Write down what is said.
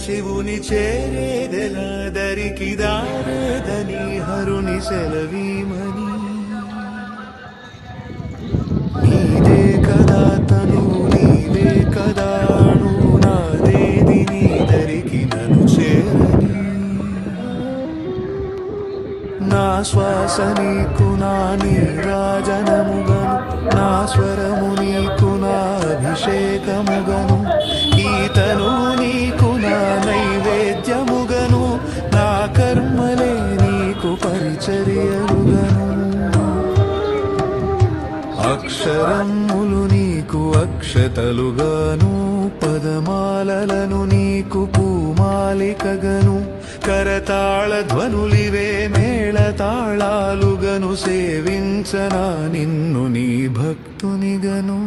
శివుని చేరేదెలా దరికి దారేదని హరుని సెలవీమని నీదే కదా తను నీవే కదా అణు నాదేది నీ దరికి నన్ను చేరని నా శ్వాస నీకు నా నీరాజనముగను నా స్వరము నీకు నా అభిషేకముగను ఈతను నీకు నా నైవేద్యముగను నా కర్మలే నీకు పరిచర్యలుగను అక్షరములు నీకు అక్షతలుగాను పదమాలలను నీకు పూమాలికగను కరతాళ ధ్వనులివే మేళతాళాలుగను సేవించనా నిన్ను నీ భక్తునిగను